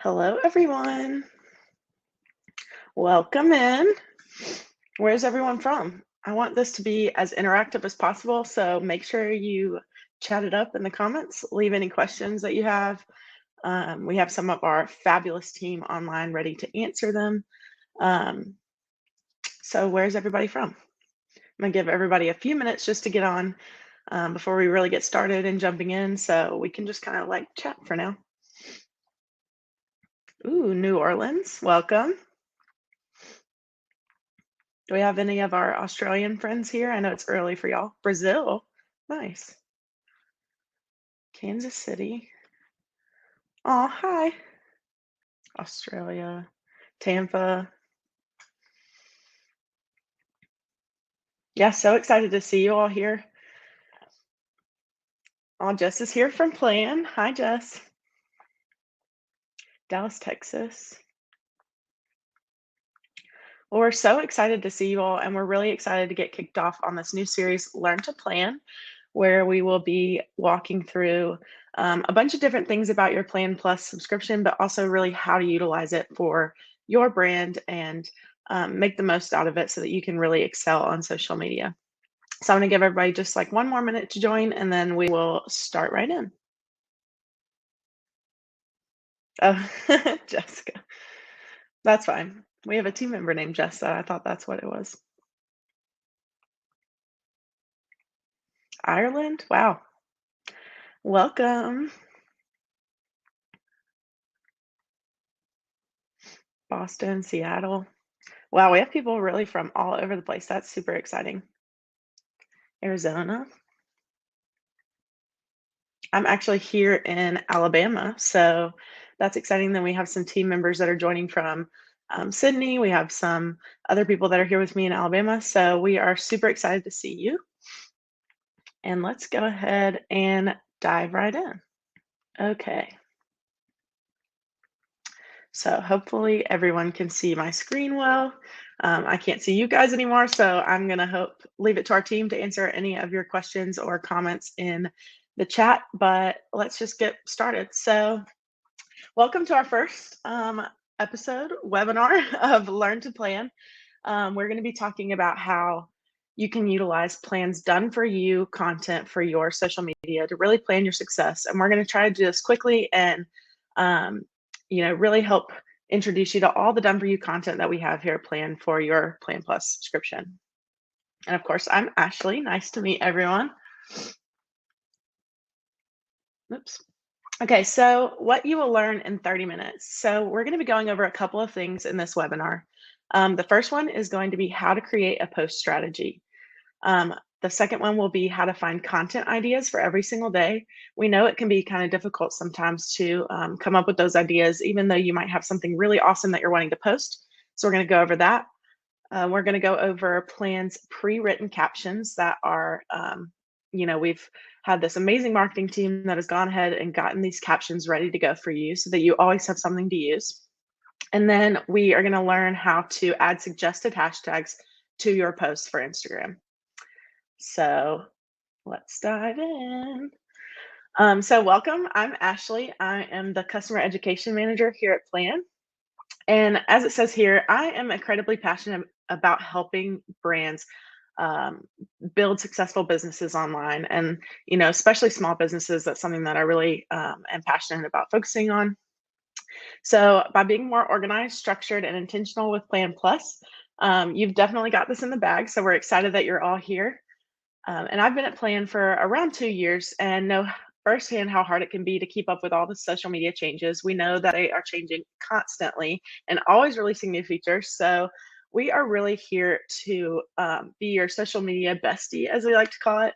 Hello, everyone. Welcome in. Where's everyone from? I want this to be as interactive as possible, so make sure you chat it up in the comments. Leave any questions that you have. We have some of our fabulous team online ready to answer them. Um, so, where's everybody from? I'm going to give everybody a few minutes just to get on before we really get started and jumping in, so we can just kind of like chat for now. Ooh, New Orleans, welcome. Do we have any of our Australian friends here? I know it's early for y'all. Brazil, nice. Kansas City. Oh, hi. Australia, Tampa. Yeah, so excited to see you all here. Oh, Jess is here from Plan. Hi, Jess. Dallas, Texas. Well, we're so excited to see you all, and we're really excited to get kicked off on this new series, Learn to Plan, where we will be walking through a bunch of different things about your Plan Plus subscription, but also really how to utilize it for your brand and make the most out of it so that you can really excel on social media. So I'm going to give everybody just like one more minute to join, and then we will start right in. Oh, Jessica. That's fine. We have a team member named Jessa. I thought that's what it was. Ireland? Wow. Welcome. Boston, Seattle. Wow, we have people really from all over the place. That's super exciting. Arizona. I'm actually here in Alabama, so that's exciting. Then we have some team members that are joining from Sydney. We have some other people that are here with me in Alabama. So we are super excited to see you. And let's go ahead and dive right in. Okay. So hopefully everyone can see my screen well. I can't see you guys anymore, so I'm gonna leave it to our team to answer any of your questions or comments in the chat, but let's just get started. So welcome to our first episode webinar of Learn to Plan. We're gonna be talking about how you can utilize plans done for you content for your social media to really plan your success. And we're gonna try to do this quickly and really help introduce you to all the done for you content that we have here planned for your Plan Plus subscription. And of course, I'm Ashley. Nice to meet everyone. Oops. Okay, so what you will learn in 30 minutes. So we're going to be going over a couple of things in this webinar. The first one is going to be how to create a post strategy. The second one will be how to find content ideas for every single day. We know it can be kind of difficult sometimes to come up with those ideas, even though you might have something really awesome that you're wanting to post. So we're going to go over that. We're going to go over plans pre-written captions that are, we've had this amazing marketing team that has gone ahead and gotten these captions ready to go for you so that you always have something to use. And then we are going to learn how to add suggested hashtags to your posts for Instagram. So let's dive in. So welcome, I'm Ashley. I am the Customer Education Manager here at Plan. And as it says here, I am incredibly passionate about helping brands build successful businesses online. And, especially small businesses, that's something that I really am passionate about focusing on. So by being more organized, structured, and intentional with Plan Plus, you've definitely got this in the bag. So we're excited that you're all here. And I've been at Plan for around 2 years and know firsthand how hard it can be to keep up with all the social media changes. We know that they are changing constantly and always releasing new features. So we are really here to be your social media bestie, as we like to call it.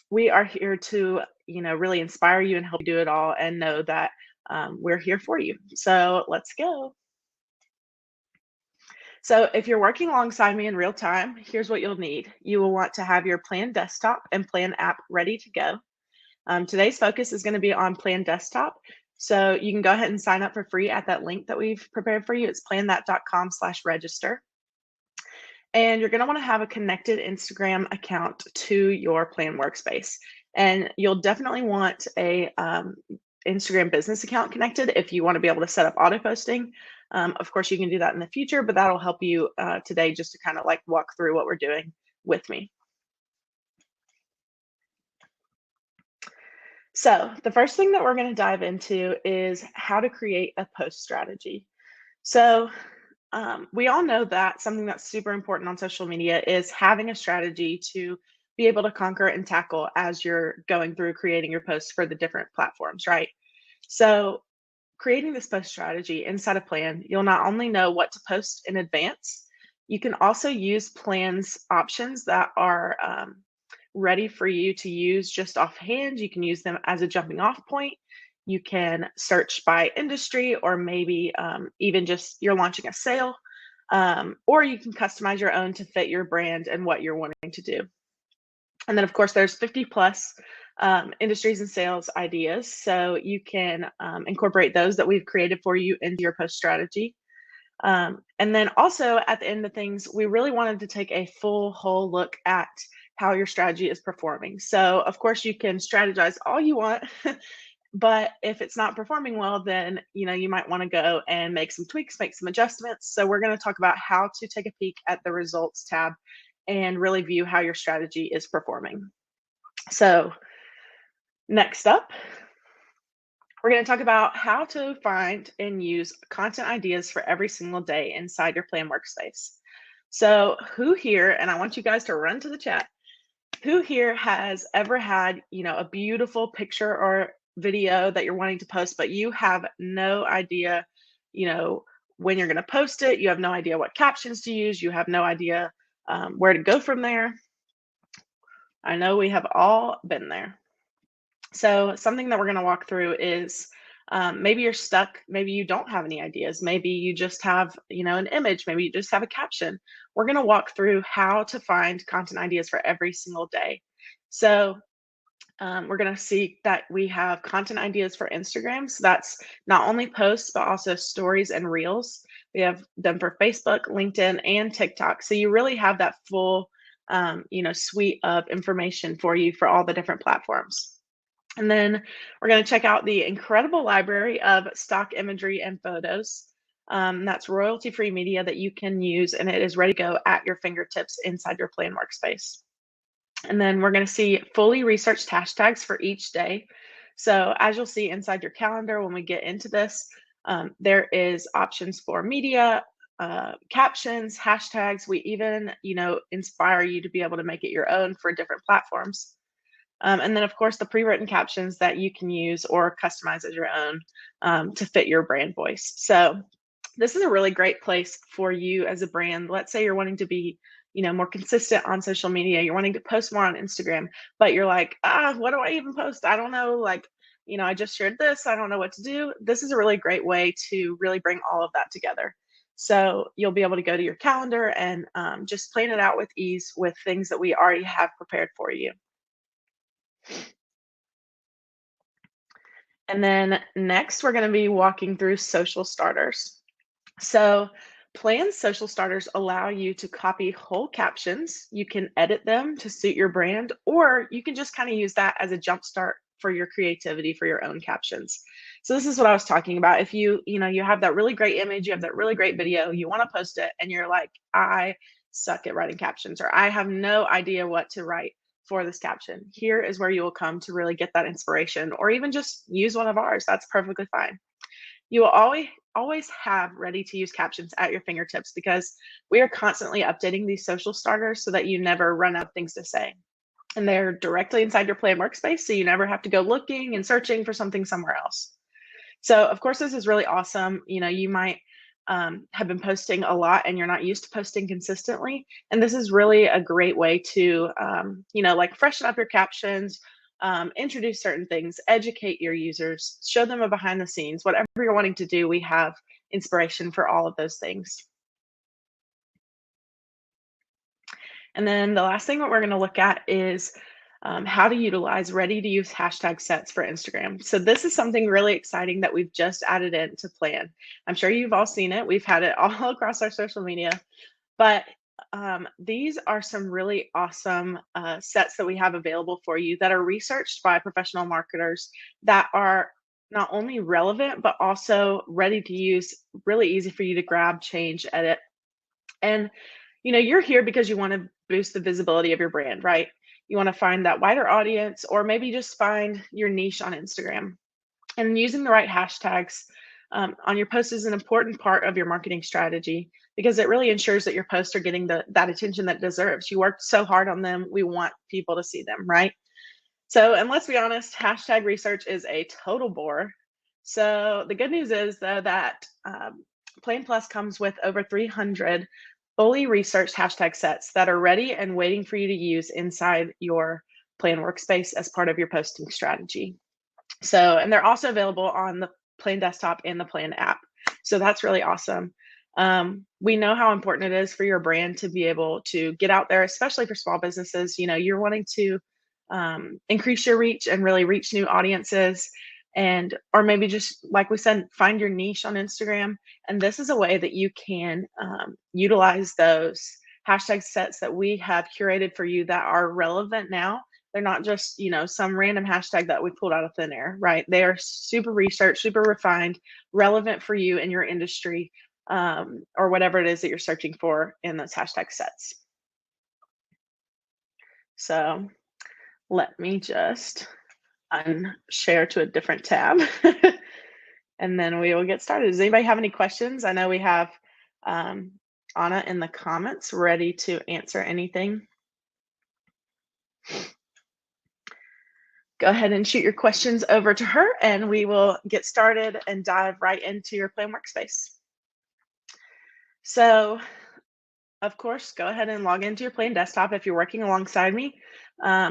We are here to, really inspire you and help you do it all and know that we're here for you. So let's go. So if you're working alongside me in real time, here's what you'll need. You will want to have your Plan desktop and Plan app ready to go. Today's focus is going to be on Plan desktop. So you can go ahead and sign up for free at that link that we've prepared for you. It's planthat.com/register. And you're going to want to have a connected Instagram account to your Plan workspace. And you'll definitely want a Instagram business account connected if you want to be able to set up auto posting. Of course, you can do that in the future, but that'll help you today just to kind of like walk through what we're doing with me. So, the first thing that we're going to dive into is how to create a post strategy. So, we all know that something that's super important on social media is having a strategy to be able to conquer and tackle as you're going through creating your posts for the different platforms, right? So, creating this post strategy inside a plan, you'll not only know what to post in advance, you can also use plans options that are ready for you to use just offhand. You can use them as a jumping off point. You can search by industry, or maybe even just you're launching a sale, or you can customize your own to fit your brand and what you're wanting to do. And then, of course, there's 50 plus industries and sales ideas. So you can incorporate those that we've created for you into your post strategy. And then also at the end of things, we really wanted to take a full whole look at how your strategy is performing. So of course you can strategize all you want, but if it's not performing well, then you might want to go and make some tweaks, make some adjustments. So we're going to talk about how to take a peek at the results tab and really view how your strategy is performing. So next up, we're going to talk about how to find and use content ideas for every single day inside your plan workspace. So who here, and I want you guys to run to the chat, who here has ever had, a beautiful picture or video that you're wanting to post, but you have no idea, when you're going to post it, you have no idea what captions to use, you have no idea where to go from there. I know we have all been there. So something that we're going to walk through is maybe you're stuck. Maybe you don't have any ideas. Maybe you just have, an image. Maybe you just have a caption. We're going to walk through how to find content ideas for every single day. So we're going to see that we have content ideas for Instagram. So that's not only posts, but also stories and reels. We have them for Facebook, LinkedIn, and TikTok. So you really have that full, suite of information for you for all the different platforms. And then we're going to check out the incredible library of stock imagery and photos. That's royalty-free media that you can use, and it is ready to go at your fingertips inside your plan workspace. And then we're going to see fully researched hashtags for each day. So as you'll see inside your calendar when we get into this, there is options for media, captions, hashtags. We even, inspire you to be able to make it your own for different platforms. And then, of course, the pre-written captions that you can use or customize as your own to fit your brand voice. So this is a really great place for you as a brand. Let's say you're wanting to be, more consistent on social media. You're wanting to post more on Instagram, but you're like, what do I even post? I don't know. Like, I just shared this. I don't know what to do. This is a really great way to really bring all of that together. So you'll be able to go to your calendar and just plan it out with ease with things that we already have prepared for you. And then next, we're going to be walking through social starters. So, Plann'rs social starters allow you to copy whole captions. You can edit them to suit your brand, or you can just kind of use that as a jump start for your creativity for your own captions. So this is what I was talking about. If you have that really great image, you have that really great video, you want to post it, and you're like, I suck at writing captions, or I have no idea what to write for this caption. Here is where you will come to really get that inspiration, or even just use one of ours. That's perfectly fine. You will always have ready to use captions at your fingertips because we are constantly updating these social starters so that you never run out of things to say. And they're directly inside your plan workspace, so you never have to go looking and searching for something somewhere else. So of course, this is really awesome. You might have been posting a lot and you're not used to posting consistently. And this is really a great way to, like freshen up your captions, introduce certain things, educate your users, show them a behind the scenes, whatever you're wanting to do, we have inspiration for all of those things. And then the last thing that we're going to look at is how to utilize ready to use hashtag sets for Instagram. So this is something really exciting that we've just added into Plan. I'm sure you've all seen it. We've had it all across our social media, but these are some really awesome sets that we have available for you that are researched by professional marketers that are not only relevant, but also ready to use, really easy for you to grab, change, edit. And you're here because you want to boost the visibility of your brand, right? You want to find that wider audience, or maybe just find your niche on Instagram. And using the right hashtags on your post is an important part of your marketing strategy because it really ensures that your posts are getting that attention that it deserves. You worked so hard on them. We want people to see them, right? So, and let's be honest, hashtag research is a total bore. So the good news is, though, that Plan Plus comes with over 300 fully researched hashtag sets that are ready and waiting for you to use inside your Plan workspace as part of your posting strategy. So, and they're also available on the Plan desktop and the Plan app. So that's really awesome. We know how important it is for your brand to be able to get out there, especially for small businesses. You're wanting to increase your reach and really reach new audiences, and or maybe just like we said, find your niche on Instagram. And this is a way that you can utilize those hashtag sets that we have curated for you that are relevant now. They're not just, some random hashtag that we pulled out of thin air, right? They are super researched, super refined, relevant for you in your industry, or whatever it is that you're searching for in those hashtag sets. So let me just unshare to a different tab and then we will get started. Does anybody have any questions? I know we have Anna in the comments ready to answer anything. Go ahead and shoot your questions over to her and we will get started and dive right into your Plan workspace. So, of course, go ahead and log into your Plan desktop if you're working alongside me.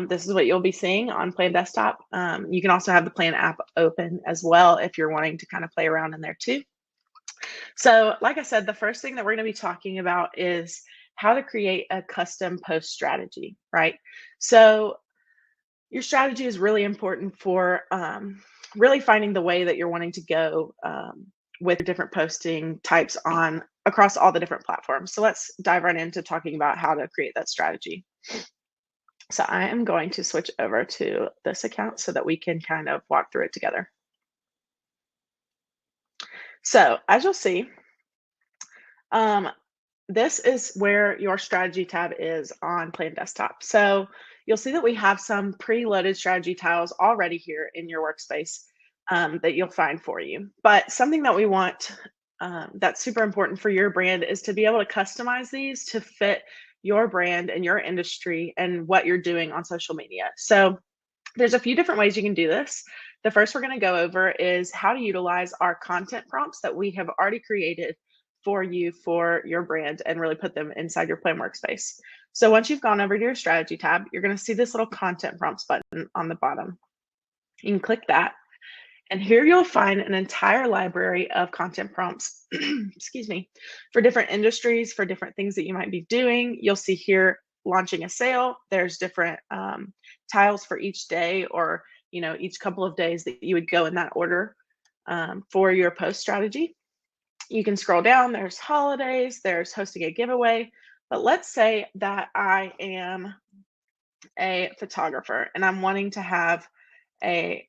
This is what you'll be seeing on Plan desktop. You can also have the Plan app open as well if you're wanting to kind of play around in there too. So, like I said, the first thing that we're going to be talking about is how to create a custom post strategy, right? So, your strategy is really important for really finding the way that you're wanting to go with different posting types across all the different platforms. So let's dive right into talking about how to create that strategy. So I am going to switch over to this account so that we can kind of walk through it together. So as you'll see, this is where your strategy tab is on Plan Desktop. So you'll see that we have some preloaded strategy tiles already here in your workspace that you'll find for you. But something that we want that's super important for your brand is to be able to customize these to fit your brand and your industry and what you're doing on social media. So there's a few different ways you can do this. The first we're going to go over is how to utilize our content prompts that we have already created for you for your brand and really put them inside your Plan workspace. So once you've gone over to your strategy tab, you're going to see this little content prompts button on the bottom. You can click that. And here you'll find an entire library of content prompts, excuse me, for different industries, for different things that you might be doing. You'll see here launching a sale. There's different tiles for each day or, each couple of days that you would go in that order for your post strategy. You can scroll down. There's holidays. There's hosting a giveaway. But let's say that I am a photographer and I'm wanting to have a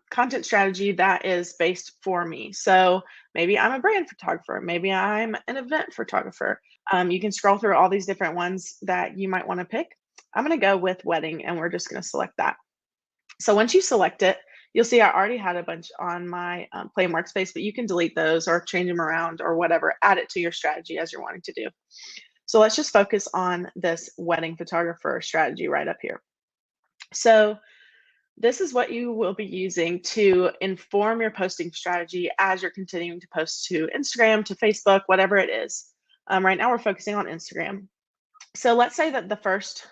content strategy that is based for me. So maybe I'm a brand photographer, maybe I'm an event photographer. You can scroll through all these different ones that you might want to pick. I'm going to go with wedding and we're just going to select that. So once you select it, you'll see I already had a bunch on my Plan workspace, but you can delete those or change them around or whatever, add it to your strategy as you're wanting to do. So let's just focus on this wedding photographer strategy right up here. So this is what you will be using to inform your posting strategy as you're continuing to post to Instagram, to Facebook, whatever it is. Right now we're focusing on Instagram. So let's say that the first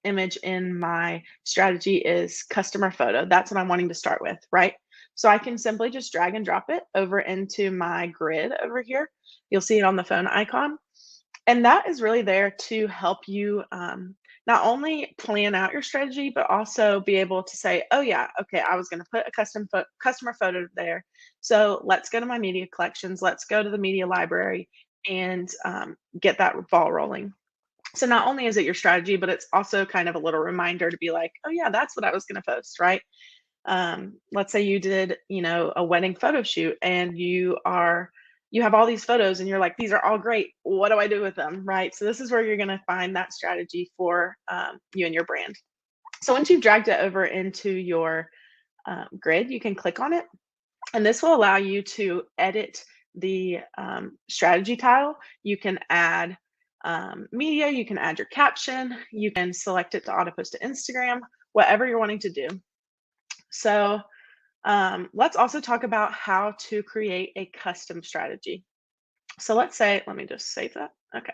image in my strategy is customer photo. That's what I'm wanting to start with, right? So I can simply just drag and drop it over into my grid over here. You'll see it on the phone icon. And that is really there to help you not only plan out your strategy, but also be able to say, oh yeah, okay, I was going to put a customer photo there. So let's go to my media collections. Let's go to the media library and get that ball rolling. So not only is it your strategy, but it's also kind of a little reminder to be like, oh yeah, that's what I was going to post, right? Let's say you did, a wedding photo shoot and you have all these photos and you're like, these are all great. What do I do with them? Right. So this is where you're going to find that strategy for you and your brand. So once you've dragged it over into your grid, you can click on it. And this will allow you to edit the strategy tile. You can add media, you can add your caption, you can select it to auto post to Instagram, whatever you're wanting to do. So let's also talk about how to create a custom strategy. So let me just save that. Okay.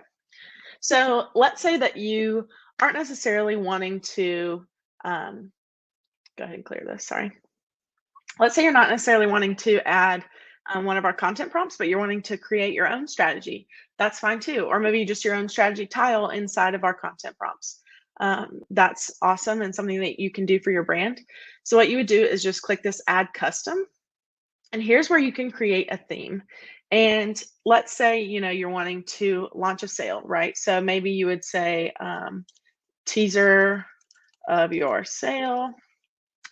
So let's say that you aren't necessarily wanting to, go ahead and clear this, sorry. Let's say you're not necessarily wanting to add one of our content prompts, but you're wanting to create your own strategy. That's fine too. Or maybe just your own strategy tile inside of our content prompts. That's awesome and something that you can do for your brand. So what you would do is just click this add custom. And here's where you can create a theme. And let's say, you're wanting to launch a sale, right? So maybe you would say teaser of your sale.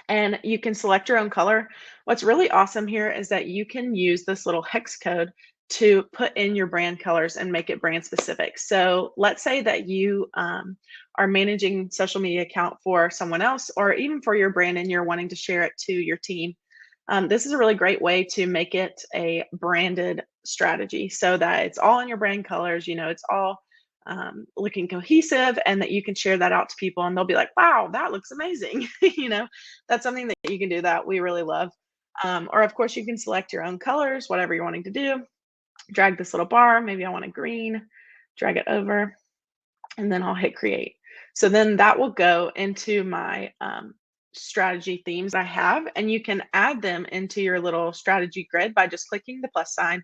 And you can select your own color. What's really awesome here is that you can use this little hex code to put in your brand colors and make it brand specific. So let's say that you are managing social media account for someone else or even for your brand and you're wanting to share it to your team. This is a really great way to make it a branded strategy so that it's all in your brand colors, it's all looking cohesive and that you can share that out to people and they'll be like, wow, that looks amazing. That's something that you can do that we really love. Or of course you can select your own colors, whatever you're wanting to do. Drag this little bar, maybe I want a green, drag it over, and then I'll hit create. So then that will go into my strategy themes I have, and you can add them into your little strategy grid by just clicking the plus sign.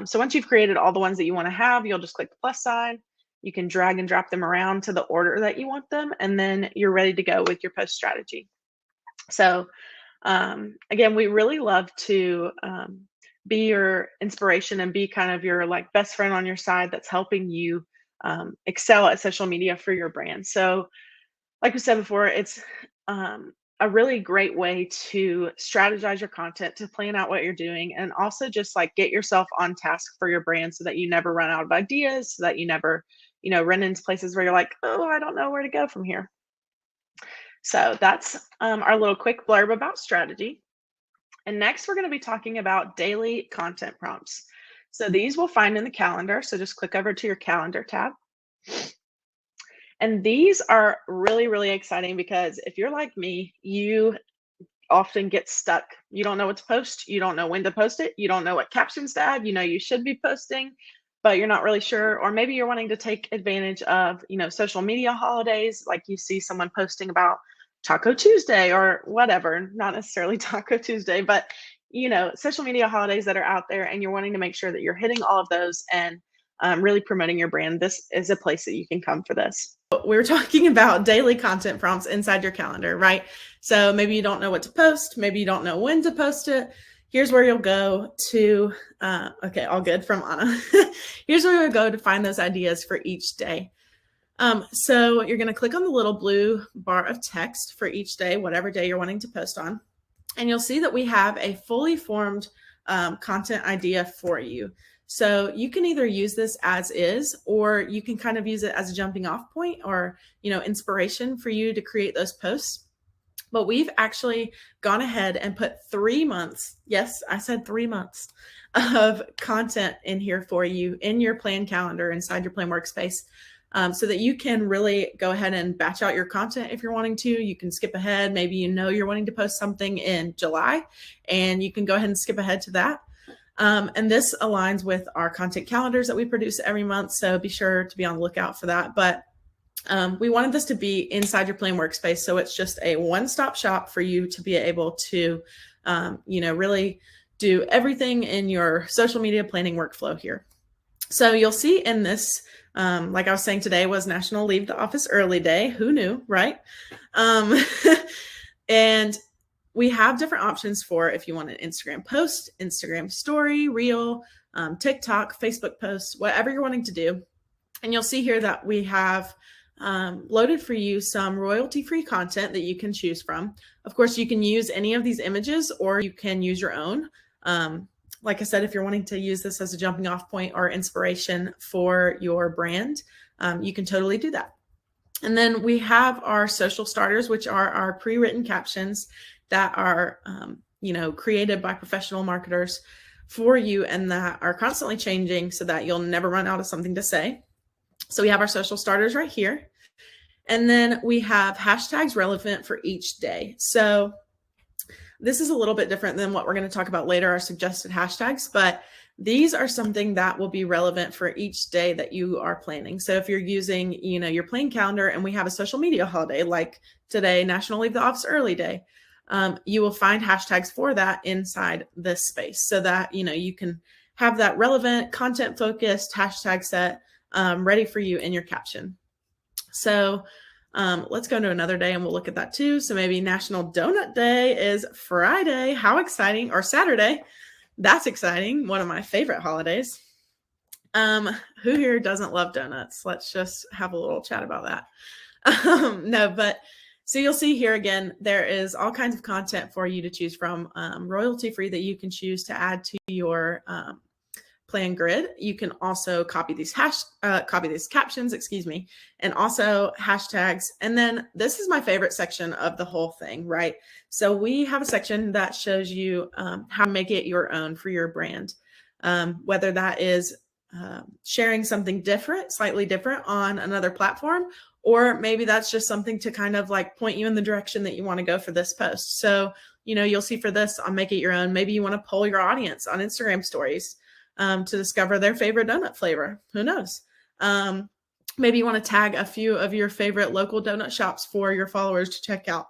So once you've created all the ones that you want to have, you'll just click the plus sign. You can drag and drop them around to the order that you want them, and then you're ready to go with your post strategy. So again, we really love to be your inspiration and be kind of your best friend on your side that's helping you excel at social media for your brand. So like we said before, it's a really great way to strategize your content, to plan out what you're doing, and also just get yourself on task for your brand so that you never run out of ideas, so that you never, run into places where you're like, oh, I don't know where to go from here. So that's our little quick blurb about strategy. And next, we're going to be talking about daily content prompts. So these we'll find in the calendar. So just click over to your calendar tab. And these are really, really exciting because if you're like me, you often get stuck. You don't know what to post. You don't know when to post it. You don't know what captions to add. You should be posting, but you're not really sure. Or maybe you're wanting to take advantage of, social media holidays, like you see someone posting about Taco Tuesday or whatever, not necessarily Taco Tuesday, but, social media holidays that are out there, and you're wanting to make sure that you're hitting all of those and really promoting your brand. This is a place that you can come for this. We're talking about daily content prompts inside your calendar, right? So maybe you don't know what to post. Maybe you don't know when to post it. Here's where you'll go to, okay, all good from Anna. Here's where you'll go to find those ideas for each day. So you're going to click on the little blue bar of text for each day, whatever day you're wanting to post on. And you'll see that we have a fully formed content idea for you. So you can either use this as is, or you can kind of use it as a jumping off point or, inspiration for you to create those posts. But we've actually gone ahead and put 3 months. Yes, I said 3 months of content in here for you in your plan calendar inside your plan workspace. So that you can really go ahead and batch out your content if you're wanting to. You can skip ahead. Maybe you're wanting to post something in July, and you can go ahead and skip ahead to that. And this aligns with our content calendars that we produce every month. So be sure to be on the lookout for that. But we wanted this to be inside your plan workspace. So it's just a one-stop shop for you to be able to, really do everything in your social media planning workflow here. So you'll see in this, like I was saying, today was National Leave the Office Early Day. Who knew, right? And we have different options for if you want an Instagram post, Instagram story, reel, TikTok, Facebook posts, whatever you're wanting to do. And you'll see here that we have loaded for you some royalty-free content that you can choose from. Of course, you can use any of these images or you can use your own. Like I said, if you're wanting to use this as a jumping off point or inspiration for your brand, you can totally do that. And then we have our social starters, which are our pre-written captions that are, created by professional marketers for you and that are constantly changing so that you'll never run out of something to say. So we have our social starters right here. And then we have hashtags relevant for each day. So this is a little bit different than what we're going to talk about later, our suggested hashtags, but these are something that will be relevant for each day that you are planning. So if you're using, your plain calendar and we have a social media holiday like today, National Leave the Office Early Day, you will find hashtags for that inside this space so that, you can have that relevant content focused hashtag set ready for you in your caption. So let's go to another day and we'll look at that too. So maybe National Donut Day is Friday. How exciting. Or Saturday. That's exciting. One of my favorite holidays. Who here doesn't love donuts? Let's just have a little chat about that. So you'll see here again, there is all kinds of content for you to choose from, royalty free that you can choose to add to your plan grid. You can also copy these captions, and also hashtags. And then this is my favorite section of the whole thing, right? So we have a section that shows you how to make it your own for your brand, whether that is sharing something different, slightly different on another platform, or maybe that's just something to kind of like point you in the direction that you want to go for this post. So, you'll see for this on Make It Your Own, maybe you want to poll your audience on Instagram stories to discover their favorite donut flavor. Who knows? Maybe you want to tag a few of your favorite local donut shops for your followers to check out.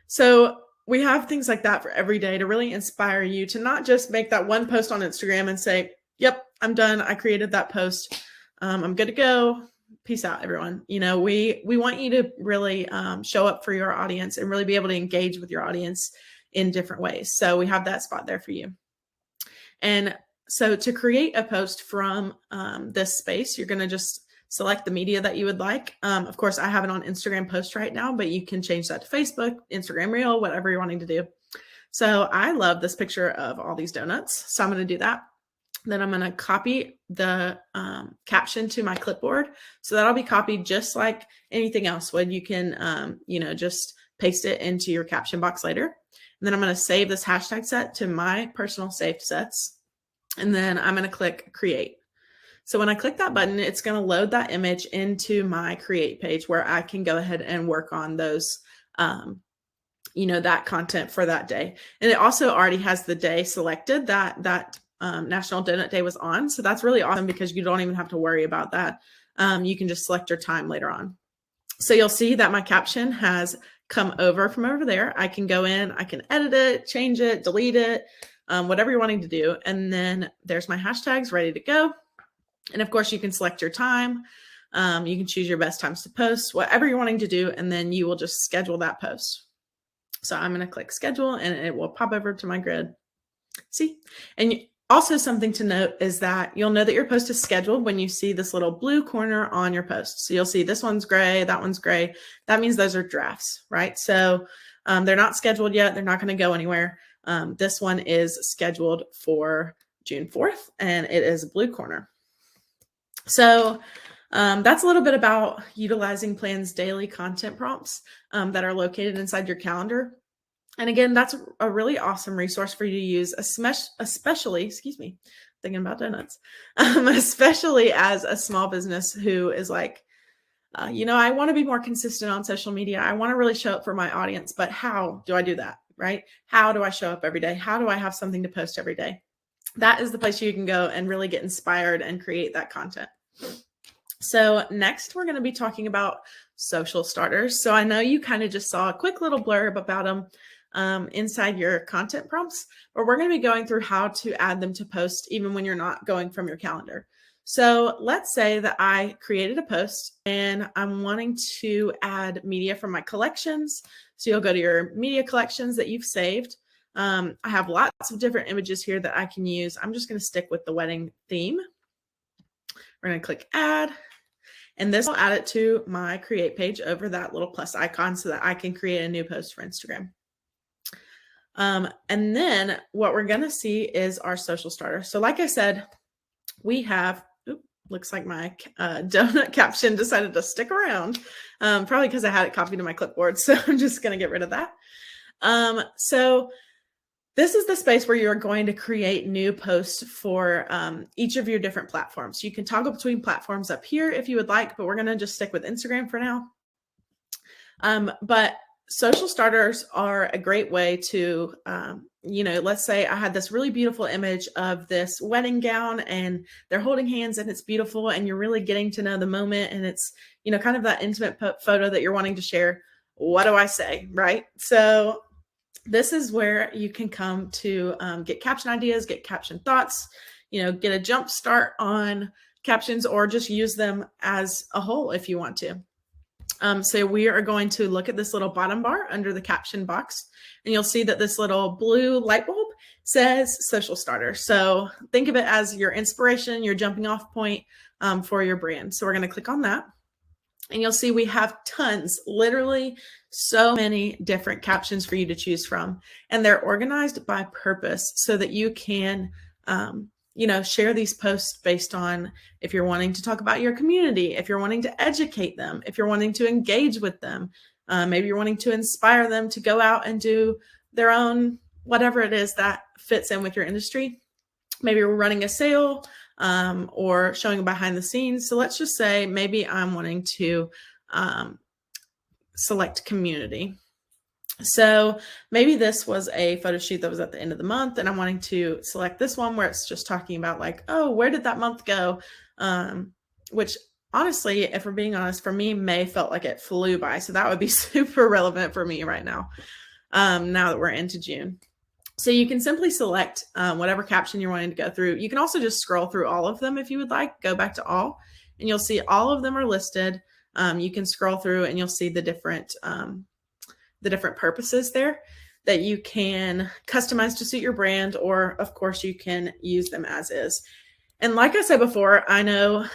So we have things like that for every day to really inspire you to not just make that one post on Instagram and say, yep, I'm done. I created that post. I'm good to go. Peace out, everyone. We want you to really show up for your audience and really be able to engage with your audience in different ways. So we have that spot there for you. And so to create a post from this space, you're going to just select the media that you would like. Of course, I have it on Instagram post right now, but you can change that to Facebook, Instagram Reel, whatever you're wanting to do. So I love this picture of all these donuts. So I'm going to do that. Then I'm going to copy the caption to my clipboard. So that'll be copied just like anything else would. You can, just paste it into your caption box later. And then I'm going to save this hashtag set to my personal saved sets. And then I'm going to click create. So when I click that button, it's going to load that image into my create page where I can go ahead and work on those, that content for that day. And it also already has the day selected that National Donut Day was on. So that's really awesome because you don't even have to worry about that. You can just select your time later on. So you'll see that my caption has come over from over there. I can go in, I can edit it, change it, delete it, whatever you're wanting to do. And then there's my hashtags ready to go. And of course you can select your time. You can choose your best times to post, whatever you're wanting to do. And then you will just schedule that post. So I'm going to click schedule and it will pop over to my grid. See, and also something to note is that you'll know that your post is scheduled when you see this little blue corner on your post. So you'll see this one's gray, that one's gray. That means those are drafts, right? So they're not scheduled yet. They're not going to go anywhere. This one is scheduled for June 4th and it is a blue corner. So that's a little bit about utilizing Plann'rs daily content prompts that are located inside your calendar. And again, that's a really awesome resource for you to use, especially, thinking about donuts, especially as a small business who is like, I want to be more consistent on social media. I want to really show up for my audience, but how do I do that, right? How do I show up every day? How do I have something to post every day? That is the place you can go and really get inspired and create that content. So next, we're going to be talking about social starters. So I know you kind of just saw a quick little blurb about them inside your content prompts, but we're going to be going through how to add them to post even when you're not going from your calendar. So let's say that I created a post and I'm wanting to add media from my collections. So you'll go to your media collections that you've saved. I have lots of different images here that I can use. I'm just going to stick with the wedding theme. We're going to click add. And this will add it to my create page over that little plus icon so that I can create a new post for Instagram. And then what we're going to see is our social starter. So like I said, we have, looks like my donut caption decided to stick around, probably because I had it copied to my clipboard. So I'm just going to get rid of that. So this is the space where you're going to create new posts for each of your different platforms. You can toggle between platforms up here if you would like, but we're going to just stick with Instagram for now. But social starters are a great way to, let's say I had this really beautiful image of this wedding gown and they're holding hands and it's beautiful and you're really getting to know the moment and it's, kind of that intimate photo that you're wanting to share. What do I say, right? So this is where you can come to get caption ideas, get caption thoughts, get a jump start on captions or just use them as a whole if you want to. So we are going to look at this little bottom bar under the caption box, and you'll see that this little blue light bulb says social starter. So think of it as your inspiration, your jumping off point for your brand. So we're going to click on that, and you'll see we have tons, literally so many different captions for you to choose from, and they're organized by purpose so that you can share these posts based on if you're wanting to talk about your community, if you're wanting to educate them, if you're wanting to engage with them, maybe you're wanting to inspire them to go out and do their own, whatever it is that fits in with your industry. Maybe we're running a sale or showing behind the scenes. So let's just say maybe I'm wanting to select community. So maybe this was a photo shoot that was at the end of the month and I'm wanting to select this one where it's just talking about like, oh, where did that month go? Which honestly, if we're being honest, for me, May felt like it flew by. So that would be super relevant for me right now, now that we're into June. So you can simply select whatever caption you're wanting to go through. You can also just scroll through all of them if you would like, go back to all, and you'll see all of them are listed. You can scroll through and you'll see the different purposes there that you can customize to suit your brand, or of course you can use them as is. And like I said before, I know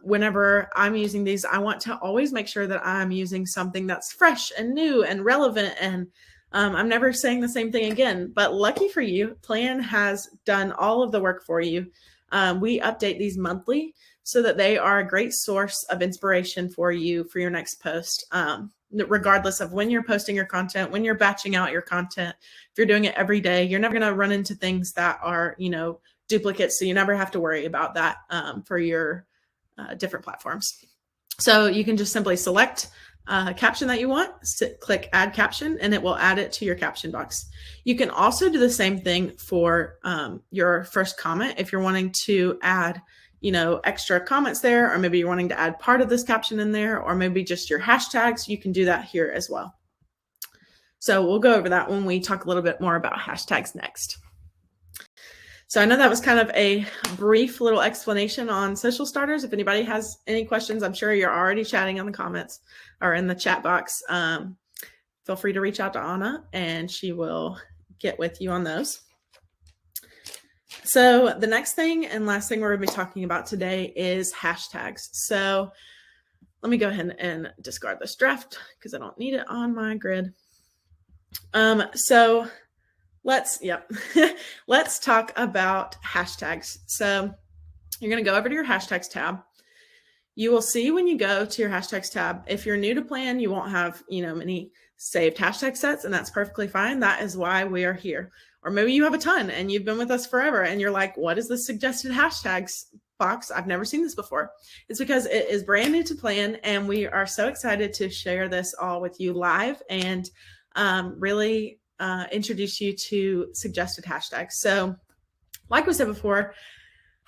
whenever I'm using these, I want to always make sure that I'm using something that's fresh and new and relevant. And I'm never saying the same thing again, but lucky for you, Plan has done all of the work for you. We update these monthly so that they are a great source of inspiration for you for your next post. Regardless of when you're posting your content, when you're batching out your content, if you're doing it every day, you're never going to run into things that are, duplicates. So you never have to worry about that for your different platforms. So you can just simply select a caption that you want, click add caption, and it will add it to your caption box. You can also do the same thing for your first comment. If you're wanting to add extra comments there, or maybe you're wanting to add part of this caption in there, or maybe just your hashtags, you can do that here as well. So we'll go over that when we talk a little bit more about hashtags next. So I know that was kind of a brief little explanation on social starters. If anybody has any questions, I'm sure you're already chatting in the comments or in the chat box. Feel free to reach out to Anna and she will get with you on those. So the next thing and last thing we're going to be talking about today is hashtags. So let me go ahead and discard this draft because I don't need it on my grid. So let's talk about hashtags. So you're going to go over to your hashtags tab. You will see when you go to your hashtags tab, if you're new to Plan, you won't have, many saved hashtag sets, and that's perfectly fine. That is why we are here. Or maybe you have a ton and you've been with us forever and you're like, what is the suggested hashtags box? I've never seen this before. It's because it is brand new to Plan, and we are so excited to share this all with you live and really introduce you to suggested hashtags. So like we said before,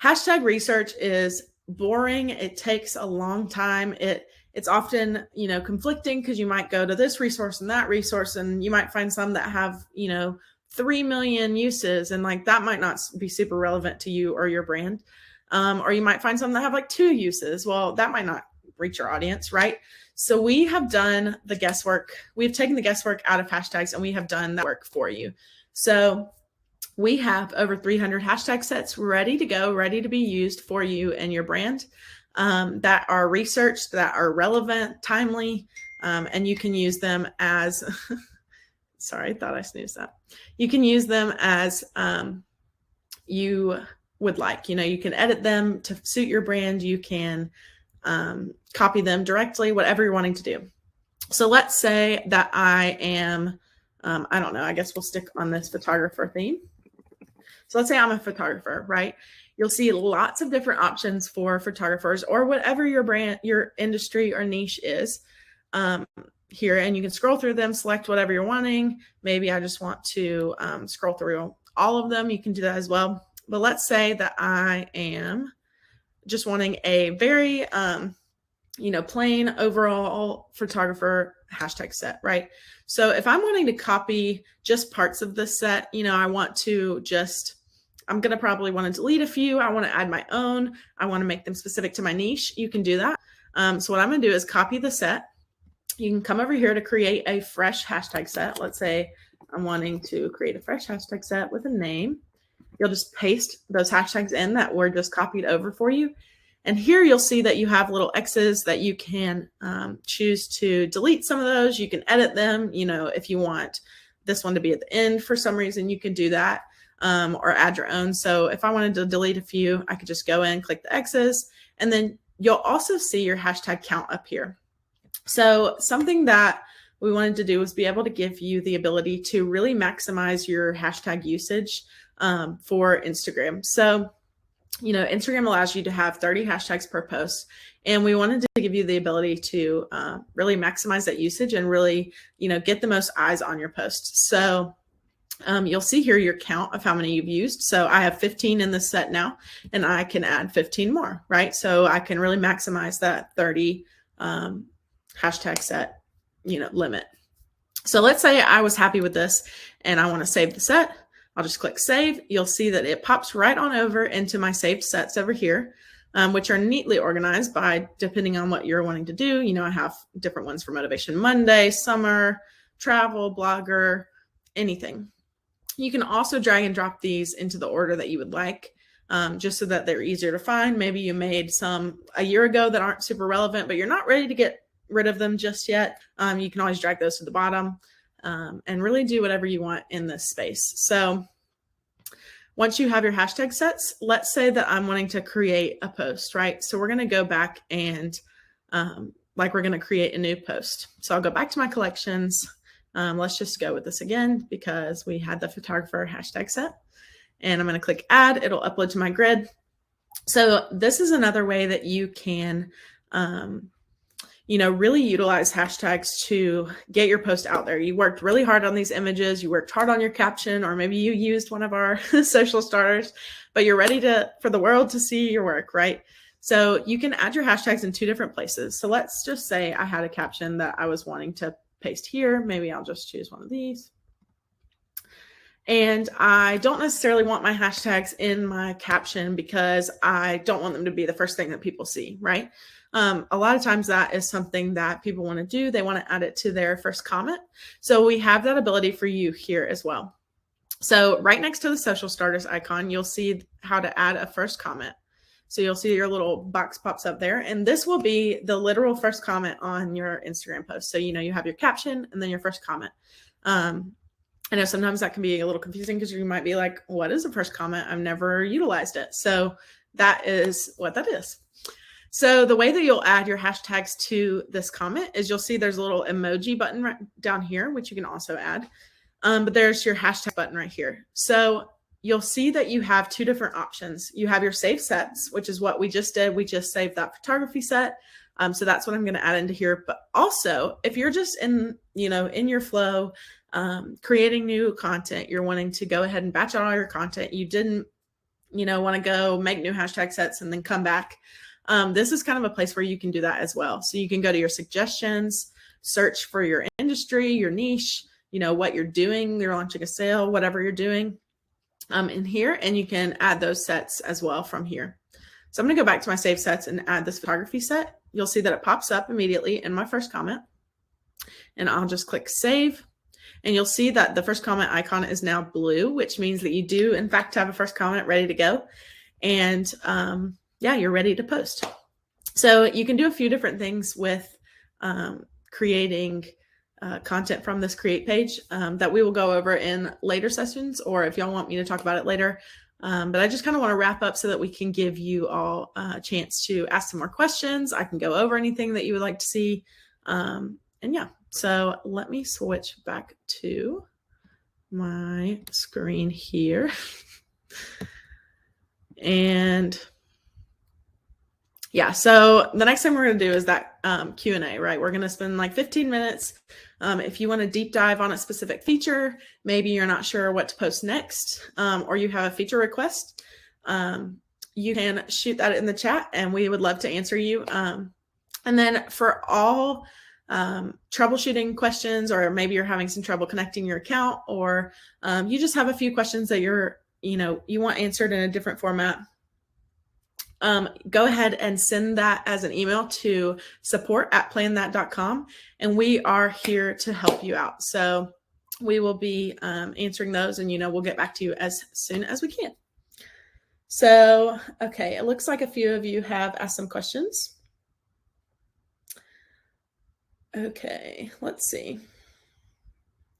hashtag research is boring. It takes a long time. It's often, conflicting because you might go to this resource and that resource, and you might find some that have, 3 million uses, and like that might not be super relevant to you or your brand. Or you might find some that have like 2 uses. Well, that might not reach your audience, right? So we have done the guesswork. We've taken the guesswork out of hashtags and we have done that work for you. So we have over 300 hashtag sets ready to go, ready to be used for you and your brand. that are researched, that are relevant, timely, and you can use them as, sorry, I thought I snoozed that. You can use them as you would like. You can edit them to suit your brand. You can copy them directly, whatever you're wanting to do. So let's say that I am, I don't know, I guess we'll stick on this photographer theme. So let's say I'm a photographer, right? You'll see lots of different options for photographers or whatever your brand, your industry or niche is here. And you can scroll through them, select whatever you're wanting. Maybe I just want to scroll through all of them. You can do that as well. But let's say that I am just wanting a very, plain overall photographer hashtag set, right? So if I'm wanting to copy just parts of this set, I want to I'm going to probably want to delete a few. I want to add my own. I want to make them specific to my niche. You can do that. So what I'm going to do is copy the set. You can come over here to create a fresh hashtag set. Let's say I'm wanting to create a fresh hashtag set with a name. You'll just paste those hashtags in that were just copied over for you. And here you'll see that you have little X's that you can choose to delete some of those. You can edit them. If you want this one to be at the end for some reason, you can do that or add your own. So if I wanted to delete a few, I could just go in, click the X's, and then you'll also see your hashtag count up here. So something that we wanted to do was be able to give you the ability to really maximize your hashtag usage for Instagram. So Instagram allows you to have 30 hashtags per post, and we wanted to give you the ability to really maximize that usage and really, get the most eyes on your posts. So you'll see here your count of how many you've used. So I have 15 in this set now, and I can add 15 more, right? So I can really maximize that 30 hashtag set, limit. So let's say I was happy with this and I want to save the set. I'll just click save. You'll see that it pops right on over into my saved sets over here, which are neatly organized by depending on what you're wanting to do. I have different ones for Motivation Monday, summer, travel, blogger, anything. You can also drag and drop these into the order that you would like, just so that they're easier to find. Maybe you made some a year ago that aren't super relevant, but you're not ready to get rid of them just yet. You can always drag those to the bottom. And really do whatever you want in this space. So once you have your hashtag sets, let's say that I'm wanting to create a post, right? So we're going to go back and we're going to create a new post. So I'll go back to my collections. Let's just go with this again because we had the photographer hashtag set, and I'm going to click add. It'll upload to my grid. So this is another way that you can really utilize hashtags to get your post out there. You worked really hard on these images. You worked hard on your caption, or maybe you used one of our social starters, but you're ready for the world to see your work, right? So you can add your hashtags in two different places. So let's just say I had a caption that I was wanting to paste here. Maybe I'll just choose one of these. And I don't necessarily want my hashtags in my caption because I don't want them to be the first thing that people see, right? A lot of times that is something that people want to do. They want to add it to their first comment. So we have that ability for you here as well. So right next to the social starters icon, you'll see how to add a first comment. So you'll see your little box pops up there, and this will be the literal first comment on your Instagram post. So, you have your caption and then your first comment. I know sometimes that can be a little confusing because you might be like, what is the first comment? I've never utilized it. So that is what that is. So the way that you'll add your hashtags to this comment is you'll see there's a little emoji button right down here, which you can also add. But there's your hashtag button right here. So you'll see that you have two different options. You have your save sets, which is what we just did. We just saved that photography set. So that's what I'm going to add into here. But also, if you're just in your flow, creating new content, you're wanting to go ahead and batch out all your content. You didn't, want to go make new hashtag sets and then come back. This is kind of a place where you can do that as well. So you can go to your suggestions, search for your industry, your niche, what you're doing, you're launching a sale, whatever you're doing in here, and you can add those sets as well from here. So I'm going to go back to my save sets and add this photography set. You'll see that it pops up immediately in my first comment, and I'll just click save. And you'll see that the first comment icon is now blue, which means that you do in fact have a first comment ready to go. And yeah, you're ready to post. So you can do a few different things with creating content from this create page that we will go over in later sessions, or if y'all want me to talk about it later. But I just kind of want to wrap up so that we can give you all a chance to ask some more questions. I can go over anything that you would like to see. And yeah, so let me switch back to my screen here. And yeah, so the next thing we're going to do is that Q&A, right? We're going to spend like 15 minutes. If you want to deep dive on a specific feature, maybe you're not sure what to post next, or you have a feature request, you can shoot that in the chat and we would love to answer you. And then for all troubleshooting questions, or maybe you're having some trouble connecting your account, or you just have a few questions that you want answered in a different format, go ahead and send that as an email to support@plannthat.com, and we are here to help you out. So we will be answering those, and we'll get back to you as soon as we can. So, okay, it looks like a few of you have asked some questions. Okay, let's see.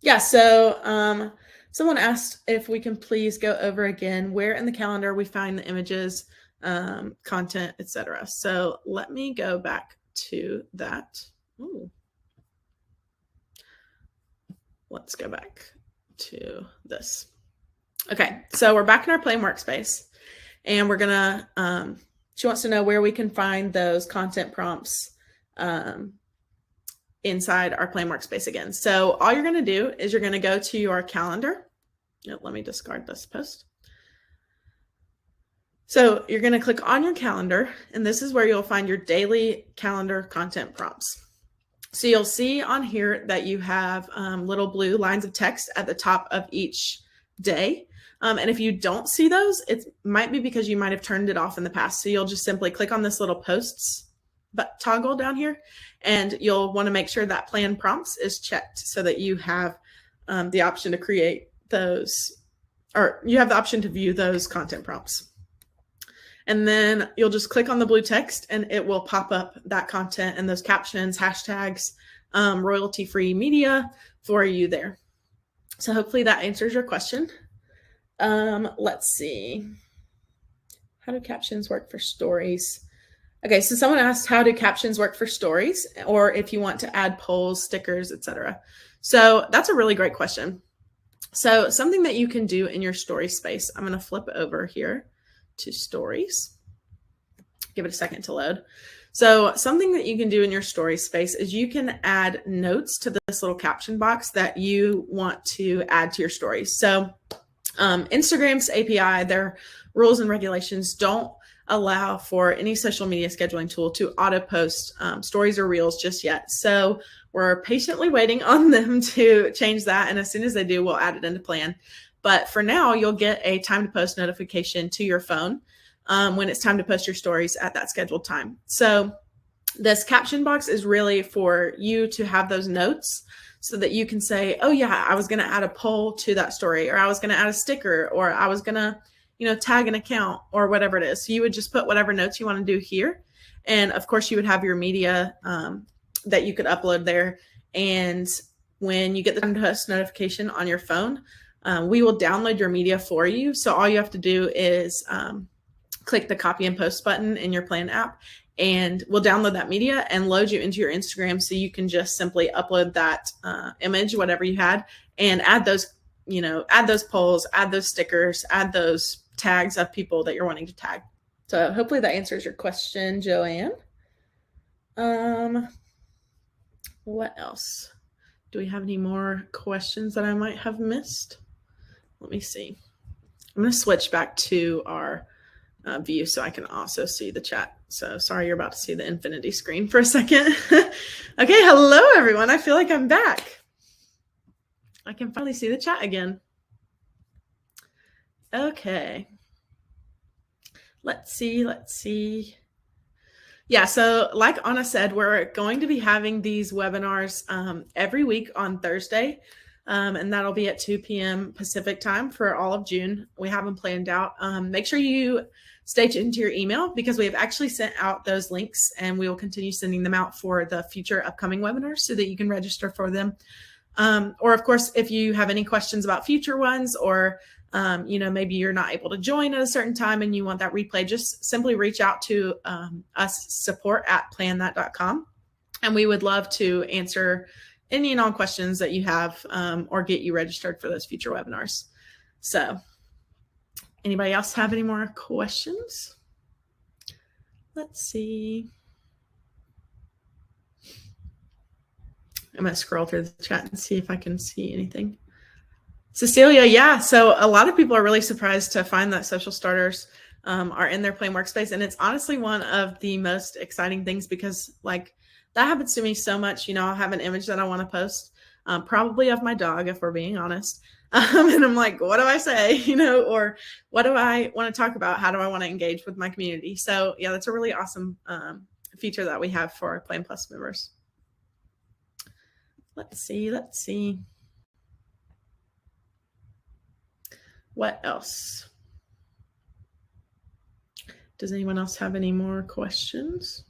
Yeah, so someone asked if we can please go over again where in the calendar we find the images, content, etc. So let me go back to that. Ooh. Let's go back to this. Okay, so we're back in our Plann'rs workspace, and we're gonna, she wants to know where we can find those content prompts inside our Plann'rs workspace again. So all you're gonna do is you're gonna go to your calendar. Let me discard this post. So you're going to click on your calendar, and this is where you'll find your daily calendar content prompts. So you'll see on here that you have little blue lines of text at the top of each day. And if you don't see those, it might be because you might have turned it off in the past. So you'll just simply click on this little posts toggle down here, and you'll want to make sure that plan prompts is checked so that you have the option to create those, or you have the option to view those content prompts. And then you'll just click on the blue text and it will pop up that content and those captions, hashtags, royalty-free media for you there. So hopefully that answers your question. Let's see. How do captions work for stories? Okay, so someone asked, how do captions work for stories, or if you want to add polls, stickers, etc. So that's a really great question. So something that you can do in your story space, I'm going to flip over here to stories. Give it a second to load. So something that you can do in your story space is you can add notes to this little caption box that you want to add to your stories. So Instagram's API, their rules and regulations don't allow for any social media scheduling tool to auto post stories or reels just yet. So we're patiently waiting on them to change that. And as soon as they do, we'll add it into Plan. But for now, you'll get a time to post notification to your phone when it's time to post your stories at that scheduled time. So this caption box is really for you to have those notes so that you can say, oh yeah, I was going to add a poll to that story, or I was going to add a sticker, or I was going to, tag an account, or whatever it is. So you would just put whatever notes you want to do here. And of course you would have your media that you could upload there. And when you get the time to post notification on your phone, we will download your media for you. So all you have to do is click the copy and post button in your Plan app, and we'll download that media and load you into your Instagram. So you can just simply upload that image, whatever you had, and add those, add those polls, add those stickers, add those tags of people that you're wanting to tag. So hopefully that answers your question, Joanne. What else? Do we have any more questions that I might have missed? Let me see. I'm going to switch back to our view so I can also see the chat. So sorry, you're about to see the infinity screen for a second. Okay, hello everyone. I feel like I'm back. I can finally see the chat again. Okay. Let's see. Yeah, so like Anna said, we're going to be having these webinars every week on Thursday. And that'll be at 2 p.m. Pacific time for all of June. We have them planned out. Make sure you stay tuned to your email because we have actually sent out those links and we will continue sending them out for the future upcoming webinars so that you can register for them. Or of course, if you have any questions about future ones or maybe you're not able to join at a certain time and you want that replay, just simply reach out to us support@planthat.com. And we would love to answer any and all questions that you have or get you registered for those future webinars. So anybody else have any more questions? Let's see. I'm going to scroll through the chat and see if I can see anything. Cecilia, yeah. So a lot of people are really surprised to find that social starters are in their Plan workspace. And it's honestly one of the most exciting things because like that happens to me so much. I'll have an image that I want to post, probably of my dog, if we're being honest. And I'm like, what do I say? Or what do I want to talk about? How do I want to engage with my community? So yeah, that's a really awesome feature that we have for our Plan Plus members. Let's see. What else? Does anyone else have any more questions?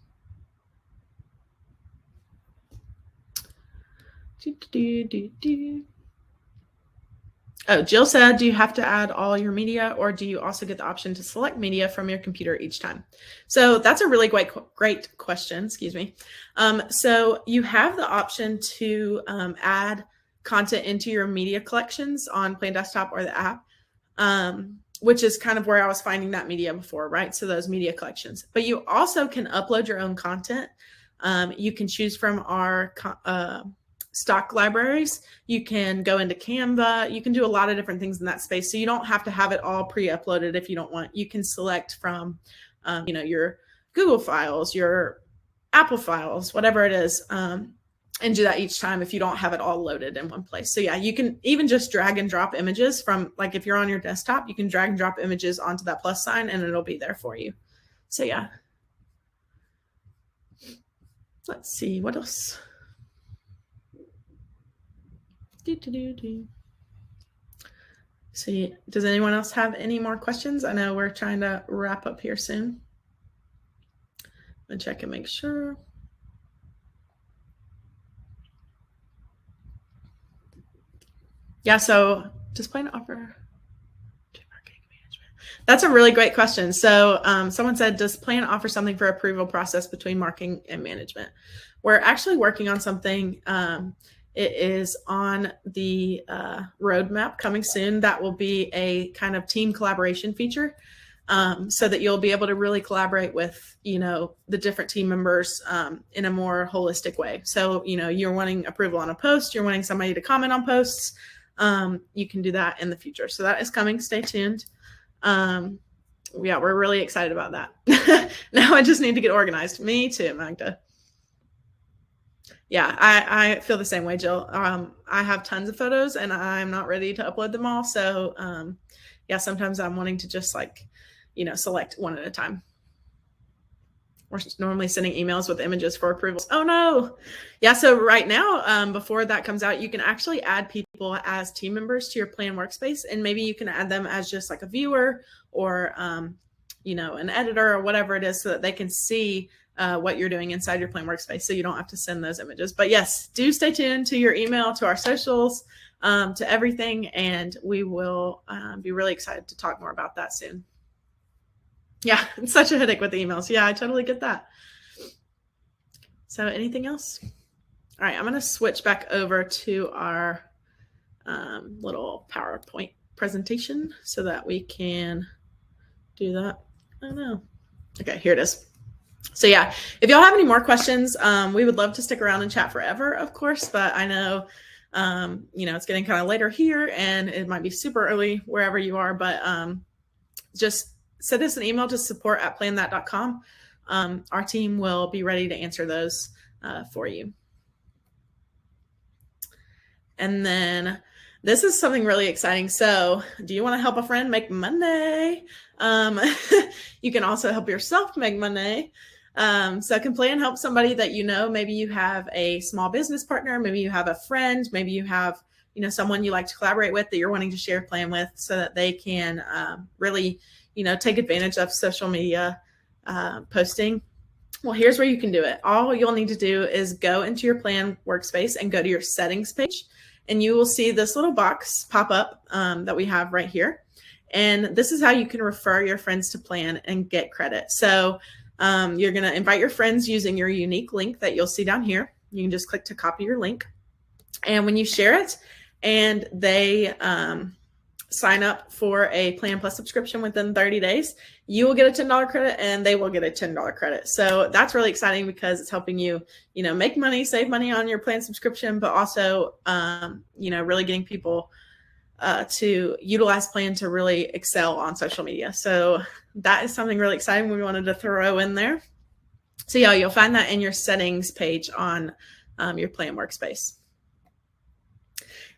Oh, Jill said, do you have to add all your media or do you also get the option to select media from your computer each time? So that's a really great question. Excuse me. So you have the option to add content into your media collections on Plan Desktop or the app, which is kind of where I was finding that media before, right? So those media collections. But you also can upload your own content. You can choose from our stock libraries. You can go into Canva. You can do a lot of different things in that space. So you don't have to have it all pre-uploaded if you don't want. You can select from, your Google files, your Apple files, whatever it is, and do that each time if you don't have it all loaded in one place. So yeah, you can even just drag and drop images from, like if you're on your desktop, you can drag and drop images onto that plus sign and it'll be there for you. So yeah. Let's see, what else? See, does anyone else have any more questions? I know we're trying to wrap up here soon. I'm gonna check and make sure. Yeah, so does Plan offer marketing management? That's a really great question. So someone said, does Plan offer something for approval process between marketing and management? We're actually working on something. It is on the roadmap coming soon. That will be a kind of team collaboration feature so that you'll be able to really collaborate with, the different team members in a more holistic way. So, you're wanting approval on a post, you're wanting somebody to comment on posts. You can do that in the future. So that is coming. Stay tuned. Yeah, we're really excited about that. Now I just need to get organized. Me too, Magda. Yeah, I feel the same way, Jill. I have tons of photos and I'm not ready to upload them all. So yeah, sometimes I'm wanting to just select one at a time. We're normally sending emails with images for approvals. Oh no. Yeah, so right now, before that comes out, you can actually add people as team members to your Plan workspace. And maybe you can add them as just like a viewer or, an editor or whatever it is so that they can see what you're doing inside your Plan workspace so you don't have to send those images. But yes, do stay tuned to your email, to our socials, to everything, and we will be really excited to talk more about that soon. Yeah, it's such a headache with the emails. Yeah, I totally get that. So anything else? All right, I'm going to switch back over to our little PowerPoint presentation so that we can do that. I don't know. Okay, here it is. So yeah, if y'all have any more questions, we would love to stick around and chat forever, of course, but I know, it's getting kind of later here and it might be super early wherever you are, but just send us an email to support@planthat.com. Our team will be ready to answer those for you. And then this is something really exciting. So do you want to help a friend make money? You can also help yourself make money. So can Plan help somebody that maybe you have a small business partner, maybe you have a friend, maybe you have, someone you like to collaborate with that you're wanting to share a plan with so that they can really, take advantage of social media posting. Well, here's where you can do it. All you'll need to do is go into your plan workspace and go to your settings page, and you will see this little box pop up that we have right here. And this is how you can refer your friends to plan and get credit. So you're going to invite your friends using your unique link that you'll see down here. You can just click to copy your link. And when you share it and they sign up for a Plan Plus subscription within 30 days, you will get a $10 credit and they will get a $10 credit. So that's really exciting because it's helping you, make money, save money on your plan subscription, but also, really getting people to utilize Plan to really excel on social media. So that is something really exciting we wanted to throw in there. So yeah, you'll find that in your settings page on your Plan workspace.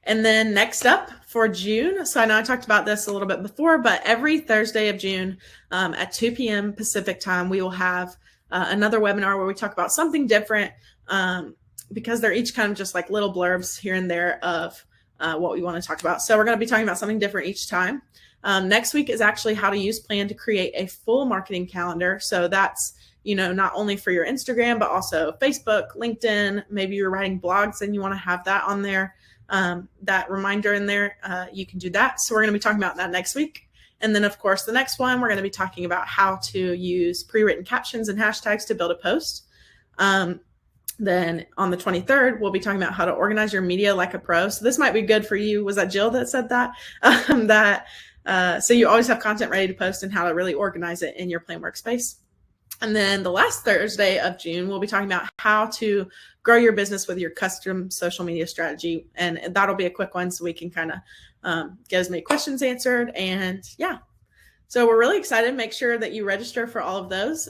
And then next up for June, so I know I talked about this a little bit before, but every Thursday of June at 2 p.m. Pacific time, we will have another webinar where we talk about something different because they're each kind of just like little blurbs here and there of what we want to talk about. So we're going to be talking about something different each time. Next week is actually how to use Plan to create a full marketing calendar. So that's, not only for your Instagram, but also Facebook, LinkedIn. Maybe you're writing blogs and you want to have that on there. That reminder in there, you can do that. So we're going to be talking about that next week. And then of course, the next one, we're going to be talking about how to use pre-written captions and hashtags to build a post. Then on the 23rd, we'll be talking about how to organize your media like a pro. So this might be good for you. Was that Jill that said that? So you always have content ready to post and how to really organize it in your Plan workspace. And then the last Thursday of June, we'll be talking about how to grow your business with your custom social media strategy. And that'll be a quick one so we can kind of get as many questions answered. And yeah, so we're really excited. Make sure that you register for all of those.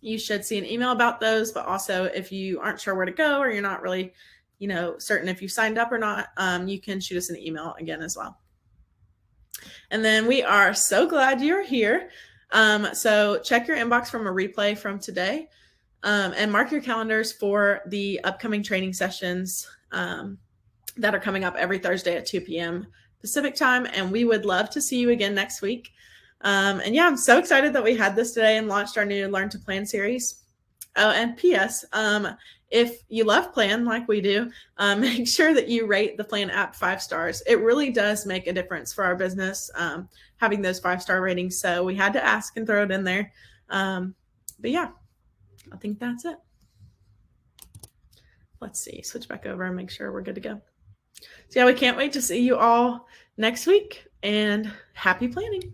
You should see an email about those, but also if you aren't sure where to go or you're not really, certain if you signed up or not, you can shoot us an email again as well. And then we are so glad you're here. So check your inbox from a replay from today and mark your calendars for the upcoming training sessions that are coming up every Thursday at 2 p.m. Pacific time. And we would love to see you again next week. And yeah, I'm so excited that we had this today and launched our new Learn to Plan series. Oh, and P.S. If you love Plan like we do, make sure that you rate the Plan app 5 stars. It really does make a difference for our business, having those 5-star ratings. So we had to ask and throw it in there. But yeah, I think that's it. Let's see, switch back over and make sure we're good to go. So yeah, we can't wait to see you all next week and happy planning.